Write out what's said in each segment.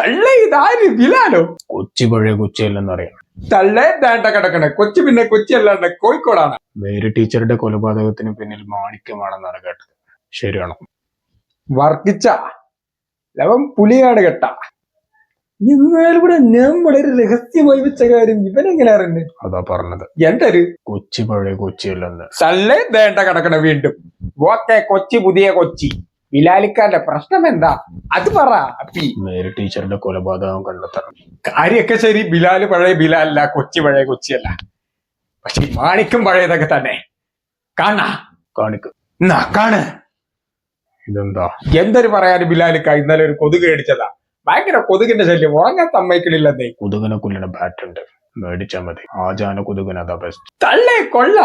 തള്ളേ ഇതാര് ബിലാലോ? കൊച്ചി പഴയ കൊച്ചിയല്ലെന്ന് അറിയാം. തള്ളേ വേണ്ട കിടക്കണേ. കൊച്ചി പിന്നെ കൊച്ചി അല്ലാണ്ട് കോഴിക്കോടാണ്. മേരി ടീച്ചറുടെ കൊലപാതകത്തിന് പിന്നിൽ മാണിക്യമാണെന്നാണ് കേട്ടത്. ശരിയാണോ? വർക്കിച്ച ലവൻ പുലിയാണ് കേട്ട. എന്നാലും കൂടെ ഞാൻ വളരെ രഹസ്യമായി വെച്ച കാര്യം ഇവനെങ്ങനെ അറിഞ്ഞു? അതാ പറഞ്ഞത്. എന്തൊരു കൊച്ചി പഴയ കൊച്ചിയല്ലെന്ന്. തള്ളേ വേണ്ട കിടക്കണ വീണ്ടും. ഓക്കെ, കൊച്ചി പുതിയ കൊച്ചി. ബിലാലിക്കാന്റെ പ്രശ്നം എന്താ അത് പറ അപ്പി. മേരി ടീച്ചറുടെ കൊലപാതകം കണ്ടെത്തണം. കാര്യൊക്കെ ശരി. ബിലാല് പഴയ ബിലാലല്ല, കൊച്ചി പഴയ കൊച്ചിയല്ല. പക്ഷെ മാണിക്കും പഴയതൊക്കെ തന്നെ. കാണിക്കും. എന്നാ കാണ്. ഇതെന്താ? എന്തൊരു പറയാന് ബിലാലിക്ക, ഇന്നലെ ഒരു കൊതുക് അടിച്ചതാ. ഭയങ്കര കൊതുകിന്റെ ശല്യം, ഉറങ്ങാൻ സമ്മതിക്കണില്ലെന്നേ. കൊതുകിനെ കൊല്ലുന്ന ബാറ്റ് ഉണ്ട്, മേടിച്ചാ മതി. ആജാന കൊതുകിന് അതാ ബെസ്റ്റ്. തള്ളേ കൊള്ള.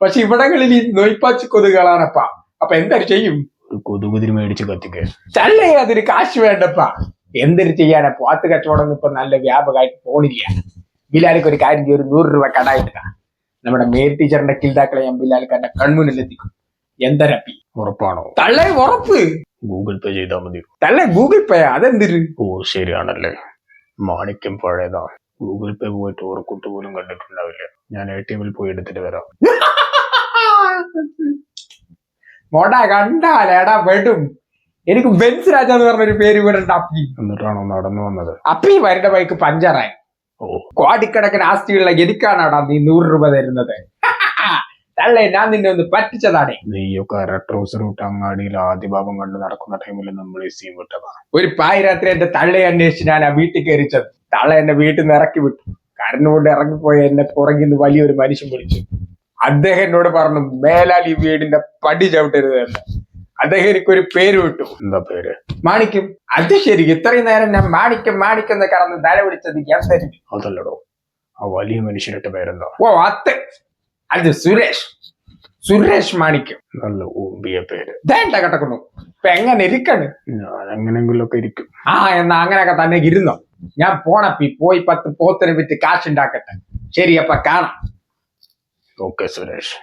പക്ഷെ ഇവിടങ്ങളിൽ ഈ നൊയ്പ്പാച്ചി കൊതുകുകളാണപ്പാ. അപ്പൊ എന്തൊരു ചെയ്യും? ഒരു കൊതുകുതിരി മേടിച്ച് കത്തിക്കേ. തള്ളേ അതിന് കാശ് വേണ്ടപ്പാ. എന്തൊരു ചെയ്യാനാ? പോത്ത് കച്ചവടം ഇപ്പൊ നല്ല വ്യാപകമായിട്ട് പോണില്ല. ബിലാലിക്ക് ഒരു കാര്യം ചെയ്യും, ഒരു 100 രൂപ കടായിട്ട നമ്മുടെ മേരി ടീച്ചറിന്റെ കിൽതാക്കളെ ഞാൻ ബിലാലിക്കാരുടെ കൺമുന്നിൽ എത്തിക്കും. എന്തരപ്പി? ഉറപ്പാണോ? തള്ളേ ഉറപ്പ്. ഗൂഗിൾ പേ ചെയ്താൽ മതി. തള്ളേ ഗൂഗിൾ പേ? അതെന്തിര്? ഓ ശരിയാണല്ലേ, മാണിക്യം പഴയതാ. ഗൂഗിൾ പേ പോയിട്ട് ഓർക്കൂട്ട് പോലും കണ്ടിട്ടുണ്ടാവില്ല. ഞാൻ ATM പോയി എടുത്തിട്ട് വരാം. മോടാ കണ്ടാലേടാ വെടും. എനിക്ക് ബെൻസ് രാജ എന്ന് പറഞ്ഞൊരു പേര് വിടണ്ട അപ്പി. എന്നിട്ടാണോ നടന്നു വന്നത്? അപ്പി വരുന്ന ബൈക്ക് പഞ്ചറായി. കോടിക്കണക്കിന് ആസ്തിയുള്ള എനിക്കാണാടാ നീ 100 രൂപ തരുന്നത്? തള്ളേ ഞാൻ നിന്നെ ഒന്ന് പറ്റിച്ചതാണേ. നെയ്യൊക്കെ ട്രൗസർ ഇട്ട് അങ്ങാടിയിൽ ആദ്യ ഭാഗം കണ്ട് നടക്കുന്ന ടൈമിൽ നമ്മൾ സീൻ വിട്ടതാ. ഒരു പാതിരാത്രി എന്റെ തള്ളയെ അന്വേഷിച്ച് ഞാൻ ആ വീട്ടിൽ കയറിച്ചത്. തള്ള എന്നെ വീട്ടിൽ നിന്ന് ഇറക്കി വിട്ടു. കരഞ്ഞുകൊണ്ട് ഇറങ്ങിപ്പോയി എന്നെ പുറകിൽ നിന്ന് വലിയൊരു മനുഷ്യൻ വിളിച്ചു. അദ്ദേഹം എന്നോട് പറഞ്ഞു, മേലാൽ ഈ വീടിന്റെ പടി ചവിട്ടരുത് എന്ന്. അദ്ദേഹം എനിക്കൊരു പേര് വിട്ടു. എന്താ പേര്? മാണിക്യം. അത് ശരി, ഇത്രയും നേരം ഞാൻ മാണിക്യം മാണിക്യം എന്ന് കടന്ന് തല വിളിച്ചത് എന്തായിരുന്നു? അതല്ലടോ, ആ വലിയ മനുഷ്യരുടെ പേരെന്താ? ഓ അത് സുരേഷ്. സുരേഷ് മാണിക്യം. നല്ല ഊമ്പിയ പേര്. ദേണ്ട കിടക്കുന്നു. ഇപ്പൊ എങ്ങനെ ഇരിക്കണ്? ഞാൻ എങ്ങനെയെങ്കിലും ഒക്കെ ഇരിക്കും. എന്നാ അങ്ങനെയൊക്കെ തന്നെ ഇരുന്നോ. ഞാൻ പോണപ്പി, പോയി 10 പോത്തിന് വിറ്റ് കാശുണ്ടാക്കട്ടെ. ശരി, അപ്പൊ കാണാം. ഓക്കെ സുരേഷ്.